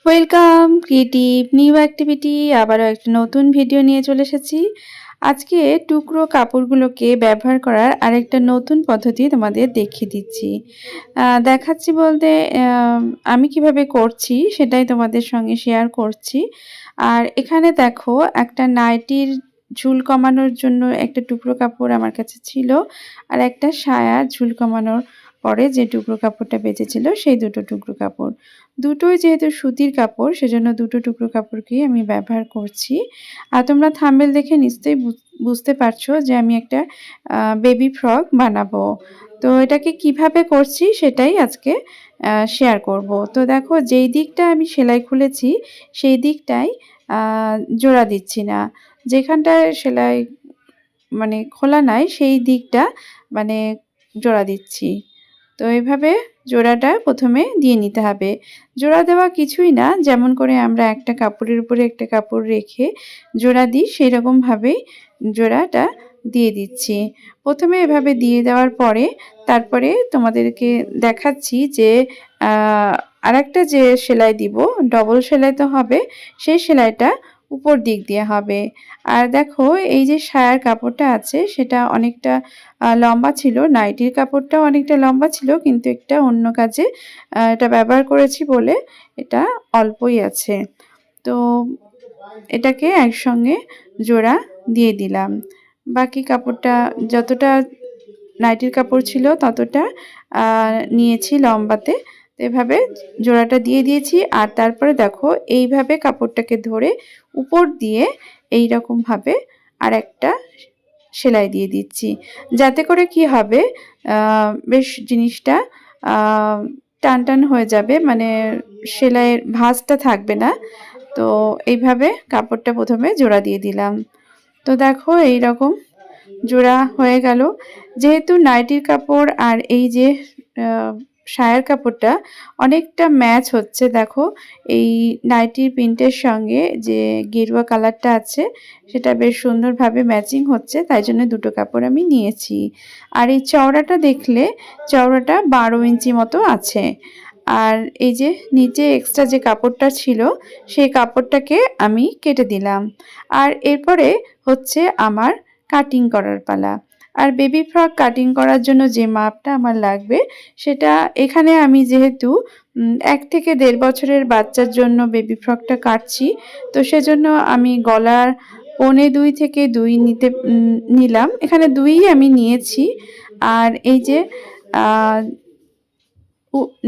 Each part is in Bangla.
Welcome creative new activity. আবারও একটা নতুন ভিডিও নিয়ে চলে এসেছি। আজকে টুকরো কাপড়গুলোকে ব্যবহার করার আরেকটা নতুন পদ্ধতি তোমাদের দেখিয়ে দিচ্ছি। দেখাচ্ছি বলতে আমি কিভাবে করছি সেটাই তোমাদের সঙ্গে শেয়ার করছি। আর এখানে দেখো একটা নাইটির ঝুল কমানোর জন্য একটা টুকরো কাপড় আমার কাছে ছিল, আর একটা সায়ার ঝুল কমানোর পরে যে টুকরো কাপড়টা বেঁচেছিল সেই দুটো টুকরো কাপড়। দুটোই যেহেতু সুতির কাপড় সেজন্য দুটো টুকরো কাপড়কেই আমি ব্যবহার করছি। আর তোমরা থাম্বনেল দেখে নিশ্চয়ই বুঝতে পারছো যে আমি একটা বেবি ফ্রক বানাবো। তো এটাকে কিভাবে করছি সেটাই আজকে শেয়ার করব। তো দেখো যেই দিকটা আমি সেলাই খুলেছি সেই দিকটাই জোড়া দিচ্ছি না, যেখানটায় সেলাই মানে খোলা নাই সেই দিকটা মানে জোড়া দিচ্ছি। তো এইভাবে জোড়াটা প্রথমে দিয়ে নিতে হবে। জোড়া দেওয়া কিছুই না, যেমন করে আমরা একটা কাপড়ের উপরে একটা কাপড় রেখে জোড়া দিই সেই রকমভাবেই জোড়াটা দিয়ে দিচ্ছি। প্রথমে এভাবে দিয়ে দেওয়ার পরে তারপরে তোমাদেরকে দেখাচ্ছি যে আরেকটা যে সেলাই দিব, ডবল সেলাই তো হবে, সেই সেলাইটা উপর দিক দিয়ে হবে। আর দেখো এই যে সায়ার কাপড়টা আছে সেটা অনেকটা লম্বা ছিল, নাইটির কাপড়টাও অনেকটা লম্বা ছিল, কিন্তু একটা অন্য কাজে এটা ব্যবহার করেছি বলে এটা অল্পই আছে। তো এটাকে একসঙ্গে জোড়া দিয়ে দিলাম। বাকি কাপড়টা যতটা নাইটির কাপড় ছিল ততটা নিয়েছি লম্বাতে। এভাবে জোড়াটা দিয়ে দিয়েছি। আর তারপরে দেখো এইভাবে কাপড়টাকে ধরে উপর দিয়ে এই রকমভাবে আর একটা সেলাই দিয়ে দিচ্ছি, যাতে করে কি হবে বেশ জিনিসটা টান টান হয়ে যাবে, মানে সেলাইয়ের ভাঁজটা থাকবে না। তো এইভাবে কাপড়টা প্রথমে জোড়া দিয়ে দিলাম। তো দেখো এই রকম জোড়া হয়ে গেল। যেহেতু নাইটির কাপড় আর এই যে সায়ার কাপড়টা অনেকটা ম্যাচ হচ্ছে, দেখো এই নাইটির প্রিন্টের সঙ্গে যে গেরুয়া কালারটা আছে সেটা বেশ সুন্দরভাবে ম্যাচিং হচ্ছে, তাই জন্য দুটো কাপড় আমি নিয়েছি। আর এই চওড়াটা দেখলে চওড়াটা 12 ইঞ্চি মতো আছে। আর এই যে নিচে এক্সট্রা যে কাপড়টা ছিল সেই কাপড়টাকে আমি কেটে দিলাম। আর এরপরে হচ্ছে আমার কাটিং করার পালা। আর বেবি ফ্রক কাটিং করার জন্য যে মাপটা আমার লাগবে সেটা এখানে আমি যেহেতু 1 থেকে 1.5 বছরের বাচ্চার জন্য বেবি ফ্রকটা কাটছি, তো সেজন্য আমি গলার 1.25 থেকে 2 নিলাম। এখানে 2ই আমি নিয়েছি। আর এই যে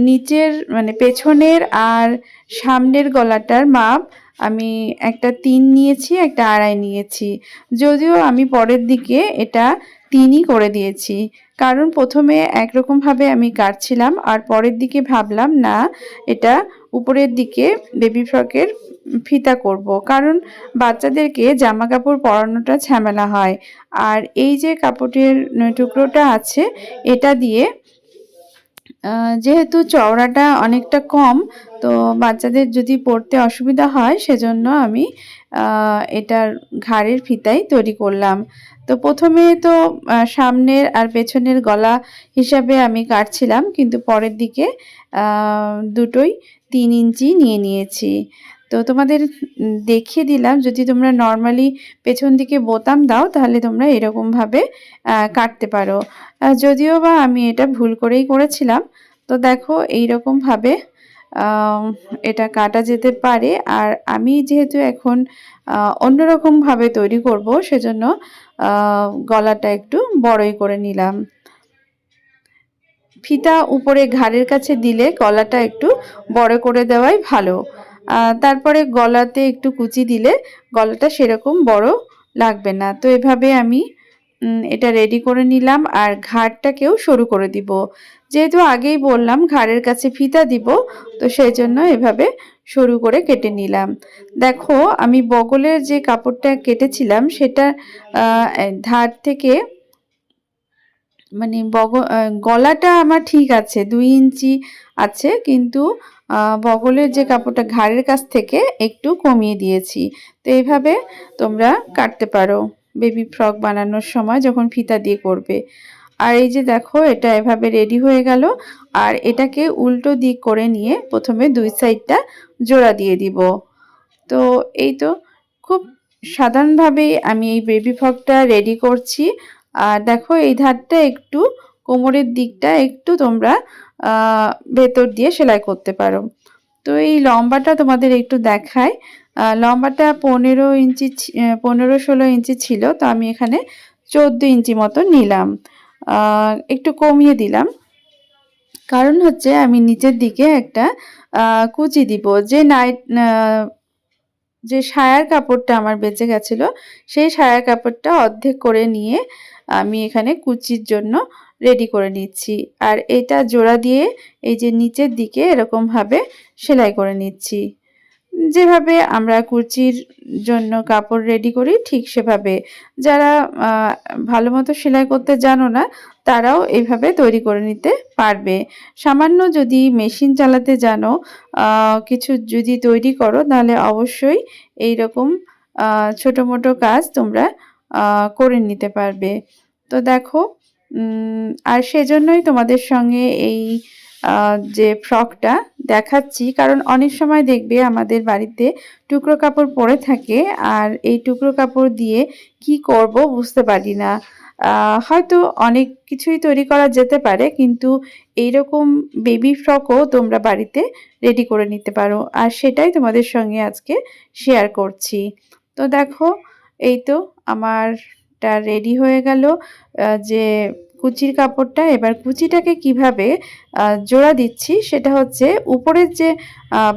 নিচের মানে পেছনের আর সামনের গলাটার মাপ আমি একটা 3 নিয়েছি, একটা 2.5 নিয়েছি। যদিও আমি পরের দিকে এটা 3ই করে দিয়েছি, কারণ প্রথমে একরকমভাবে আমি কাটছিলাম আর পরের দিকে ভাবলাম না এটা উপরের দিকে বেবি ফ্রকের ফিতা করব, কারণ বাচ্চাদেরকে জামা কাপড় পরানোটা ঝামেলা হয়। আর এই যে কাপড়ের টুকরোটা আছে এটা দিয়ে যেহেতু চওড়াটা অনেকটা কম, তো বাচ্চাদের যদি পরতে অসুবিধা হয় সেজন্য আমি এটার ঘাড়ের ফিতাই তৈরি করলাম। তো প্রথমে তো সামনের আর পেছনের গলা হিসাবে আমি কাটছিলাম, কিন্তু পরের দিকে দুটোই 3 ইঞ্চি নিয়ে নিয়েছি। তো তোমাদের দেখিয়ে দিলাম, যদি তোমরা নর্মালি পেছন দিকে বোতাম দাও তাহলে তোমরা এরকমভাবে কাটতে পারো। যদিও বা আমি এটা ভুল করেই করেছিলাম। তো দেখো এইরকমভাবে এটা কাটা যেতে পারে। আর আমি যেহেতু এখন অন্যরকমভাবে তৈরি করব সেজন্য গলাটা একটু বড়ই করে নিলাম। ফিতা উপরে ঘাড়ের কাছে দিলে গলাটা একটু বড় করে দেওয়াই ভালো। তারপরে গলাতে একটু কুচি দিলে গলাটা সেরকম বড় লাগবে না। তো এভাবে আমি এটা রেডি করে নিলাম। আর ঘাড়টাকেও সরু করে দিব, যেহেতু আগেই বললাম ঘাড়ের কাছে ফিতা দিব, তো সেই জন্য এভাবে সরু করে কেটে নিলাম। দেখো আমি বগলের যে কাপড়টা কেটেছিলাম সেটা ধার থেকে মানে গলাটা আমার ঠিক আছে 2 ইঞ্চি আছে, কিন্তু বগলের যে কাপড়টা ঘাড়ের কাছ থেকে একটু কমিয়ে দিয়েছি। তো এইভাবে তোমরা কাটতে পারো বেবি ফ্রক বানানোর সময় যখন ফিতা দিয়ে করবে। আর এই যে দেখো এটা এভাবে রেডি হয়ে গেল। আর এটাকে উল্টো দিক করে নিয়ে প্রথমে দুই সাইডটা জোড়া দিয়ে দিব। তো এই তো খুব সাধারণভাবেই আমি এই বেবি ফ্রকটা রেডি করছি। আর দেখো এই ধারটা একটু কোমরের দিকটা একটু তোমরা ভেতর দিয়ে সেলাই করতে পারো। তো এই লম্বাটা তোমাদের একটু দেখাই। লম্বাটা 15 ইঞ্চি 15-16 ইঞ্চি ছিল, তো আমি এখানে 14 ইঞ্চি মতো নিলাম। একটু কমিয়ে দিলাম, কারণ হচ্ছে আমি নিচের দিকে একটা কুচি দিব। যে সায়ার কাপড়টা আমার বেঁচে গেছিলো, সেই সায়ার কাপড়টা অর্ধেক করে নিয়ে আমি এখানে কুচির জন্য রেডি করে নিচ্ছি। আর এটা জোড়া দিয়ে এই যে নিচের দিকে এরকমভাবে সেলাই করে নিচ্ছি। যেভাবে আমরা কুচির জন্য কাপড় রেডি করি ঠিক সেভাবে। যারা ভালো মতো সেলাই করতে জানো না তারাও এইভাবে তৈরি করে নিতে পারবে। সামান্য যদি মেশিন চালাতে জানো, কিছু যদি তৈরি করো, তাহলে অবশ্যই এই রকম ছোটো মোটো কাজ তোমরা করে নিতে পারবে। তো দেখো আর সেজন্যই তোমাদের সঙ্গে এই যে ফ্রকটা দেখাচ্ছি, কারণ অনেক সময় দেখবে আমাদের বাড়িতে টুকরো কাপড় পরে থাকে, আর এই টুকরো কাপড় দিয়ে কি করব বুঝতে পারি না। হয়তো অনেক কিছুই তৈরি করা যেতে পারে, কিন্তু এইরকম বেবি ফ্রকও তোমরা বাড়িতে রেডি করে নিতে পারো, আর সেটাই তোমাদের সঙ্গে আজকে শেয়ার করছি। তো দেখো এই তো আমারটা রেডি হয়ে গেল যে কুচির কাপড়টা। এবার কুচিটাকে কিভাবে জোড়া দিচ্ছি সেটা হচ্ছে উপরের যে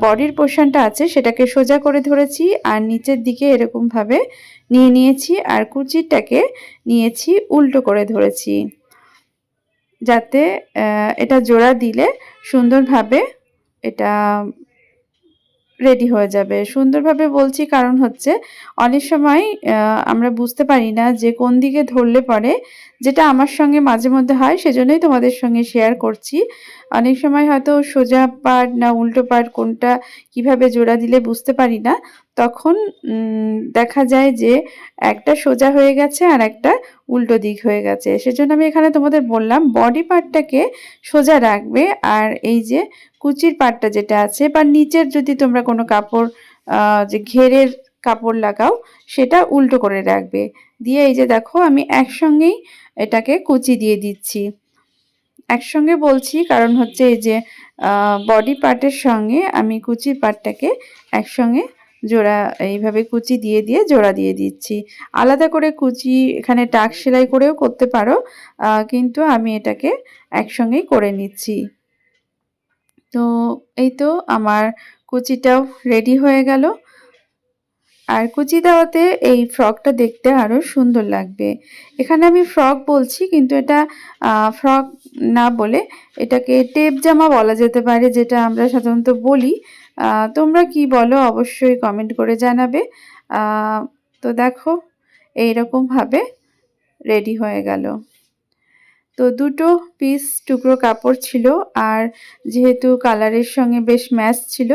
বডির পোর্শনটা আছে সেটাকে সোজা করে ধরেছি, আর নিচের দিকে এরকমভাবে নিয়ে নিয়েছি, আর কুচিটাকে নিয়েছি উল্টো করে ধরেছি, যাতে এটা জোড়া দিলে সুন্দরভাবে এটা রেডি হয়ে যাবে। সুন্দরভাবে বলছি কারণ হচ্ছে অনেক সময় আমরা বুঝতে পারি না যে কোন দিকে ধরলে পরে, যেটা আমার সঙ্গে মাঝে মধ্যে হয়, সেজন্যই তোমাদের সঙ্গে শেয়ার করছি। অনেক সময় হয়তো সোজা পার্ট না উল্টো পার্ট কোনটা কিভাবে জোড়া দিলে বুঝতে পারি না, তখন দেখা যায় যে একটা সোজা হয়ে গেছে আর একটা উল্টো দিক হয়ে গেছে। সেজন্য আমি এখানে তোমাদের বললাম বডি পার্টটাকে সোজা রাখবে, আর এই যে কুচির পাটটা যেটা আছে বা নিচের যদি তোমরা কোনো কাপড় যে ঘেরের কাপড় লাগাও সেটা উল্টো করে রাখবে। দিয়ে এই যে দেখো আমি একসঙ্গেই এটাকে কুচি দিয়ে দিচ্ছি। একসঙ্গে বলছি কারণ হচ্ছে এই যে বডি পার্টের সঙ্গে আমি কুচির পাটটাকে একসঙ্গে জোড়া এইভাবে কুচি দিয়ে দিয়ে জোড়া দিয়ে দিচ্ছি। আলাদা করে কুচি এখানে টাক সেলাই করেও করতে পারো, কিন্তু আমি এটাকে একসঙ্গেই করে নিচ্ছি। তো এই তো আমার কুচিটাও রেডি হয়ে গেল। আর কুচি দেওয়াতে এই ফ্রকটা দেখতে আরও সুন্দর লাগবে। এখানে আমি ফ্রক বলছি, কিন্তু এটা ফ্রক না বলে এটাকে টেপ জামা বলা যেতে পারে, যেটা আমরা সাধারণত বলি। তোমরা কি বলো অবশ্যই কমেন্ট করে জানাবে। তো দেখো এইরকমভাবে রেডি হয়ে গেল। তো দুটো পিস টুকরো কাপড় ছিল, আর যেহেতু কালারের সঙ্গে বেশ ম্যাচ ছিল,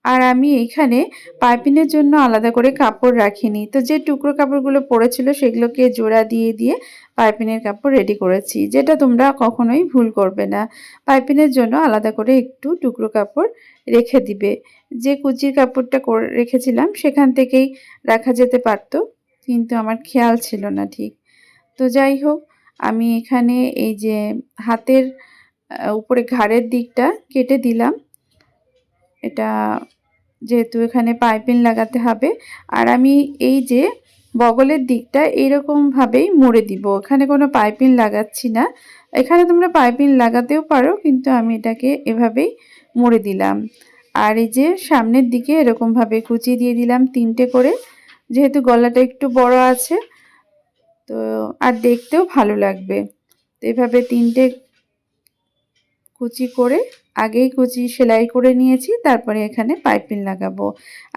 আর আমি এইখানে পাইপিনের জন্য আলাদা করে কাপড় রাখিনি। তো যে টুকরো কাপড়গুলো পড়েছিল সেগুলোকে জোড়া দিয়ে দিয়ে পাইপিনের কাপড় রেডি করেছি, যেটা তোমরা কখনোই ভুল করবে না। পাইপিনের জন্য আলাদা করে একটু টুকরো কাপড় রেখে দিবে। যে কুচির কাপড়টা করে রেখেছিলাম সেখান থেকেই রাখা যেতে পারতো, কিন্তু আমার খেয়াল ছিল না ঠিক। তো যাই হোক, আমি এখানে এই যে হাতের উপরে ঘাড়ের দিকটা কেটে দিলাম, এটা যেহেতু এখানে পাইপিং লাগাতে হবে। আর আমি এই যে বগলের দিকটা এইরকমভাবেই মুড়ে দিব, এখানে কোনো পাইপিং লাগাচ্ছি না। এখানে তোমরা পাইপিং লাগাতেও পারো, কিন্তু আমি এটাকে এভাবেই মুড়ে দিলাম। আর এই যে সামনের দিকে এরকমভাবে কুচি দিয়ে দিলাম 3টে করে, যেহেতু গলাটা একটু বড় আছে তো আর দেখতেও ভালো লাগবে। তো এভাবে 3টে কুচি করে আগেই কুচি সেলাই করে নিয়েছি, তারপরে এখানে পাইপিং লাগাবো।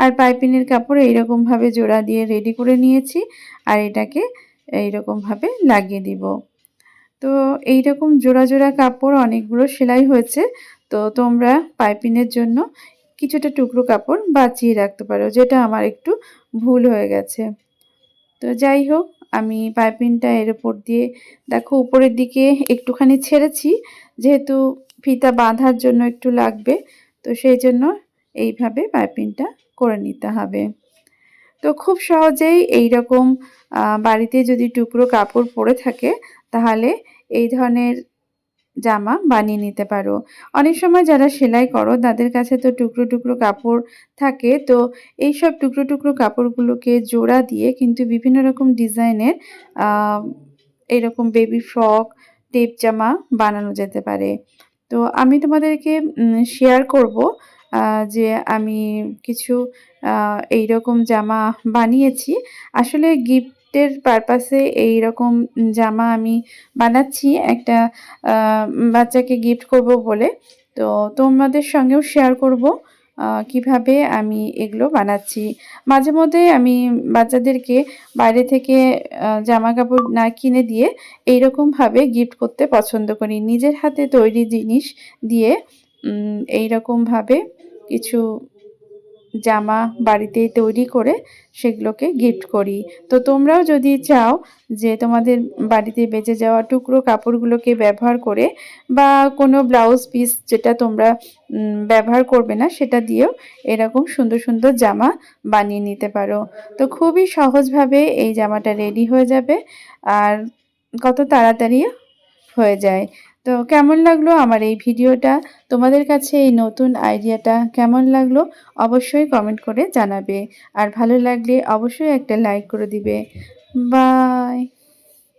আর পাইপিংয়ের কাপড় এইরকমভাবে জোড়া দিয়ে রেডি করে নিয়েছি, আর এটাকে এইরকমভাবে লাগিয়ে দিব। তো এইরকম জোড়া জোড়া কাপড় অনেকগুলো সেলাই হয়েছে। তো তোমরা পাইপিংয়ের জন্য কিছুটা টুকরো কাপড় বাঁচিয়ে রাখতে পারো, যেটা আমার একটু ভুল হয়ে গেছে। তো যাই হোক, আমি পাইপিংটা এর উপর দিয়ে দেখো উপরের দিকে একটুখানি ছেড়েছি, যেহেতু ফিতা বাঁধার জন্য একটু লাগবে, তো সেই জন্য এইভাবে পাইপিংটা করে নিতে হবে। তো খুব সহজেই এইরকম বাড়িতে যদি টুকরো কাপড় পরে থাকে তাহলে এই ধরনের জামা বানিয়ে নিতে পারো। অনেক সময় যারা সেলাই করো তাদের কাছে তো টুকরো টুকরো কাপড় থাকে, তো এইসব টুকরো টুকরো কাপড়গুলোকে জোড়া দিয়ে কিন্তু বিভিন্ন রকম ডিজাইনের এরকম বেবি ফ্রক, টেপ জামা বানানো যেতে পারে। তো আমি তোমাদেরকে শেয়ার করব যে আমি কিছু এইরকম জামা বানিয়েছি। আসলে গিফটের পারপাসে এইরকম জামা আমি বানাচ্ছি একটা বাচ্চাকে গিফট করব বলে। তো তোমাদের সঙ্গেও শেয়ার করব কিভাবে আমি এগুলো বানাচ্ছি। মাঝে মধ্যে আমি বাচ্চাদেরকে বাইরে থেকে জামা কাপড় না কিনে দিয়ে এইরকমভাবে গিফট করতে পছন্দ করি। নিজের হাতে তৈরি জিনিস দিয়ে এইরকমভাবে কিছু জামা বাড়িতেই তৈরি করে সেগুলোকে গিফট করি। তো তোমরাও যদি চাও যে তোমাদের বাড়িতে বেঁচে যাওয়া টুকরো কাপড়গুলোকে ব্যবহার করে বা কোনো ব্লাউজ পিস যেটা তোমরা ব্যবহার করবে না সেটা দিয়েও এরকম সুন্দর সুন্দর জামা বানিয়ে নিতে পারো। তো খুবই সহজভাবে এই জামাটা রেডি হয়ে যাবে আর কত তাড়াতাড়ি হয়ে যায়। তো কেমন লাগলো আমার এই ভিডিওটা? তোমাদের কাছে এই নতুন আইডিয়াটা কেমন লাগলো অবশ্যই কমেন্ট করে জানাবে। আর ভালো লাগলে অবশ্যই একটা লাইক করে দিবে। বাই।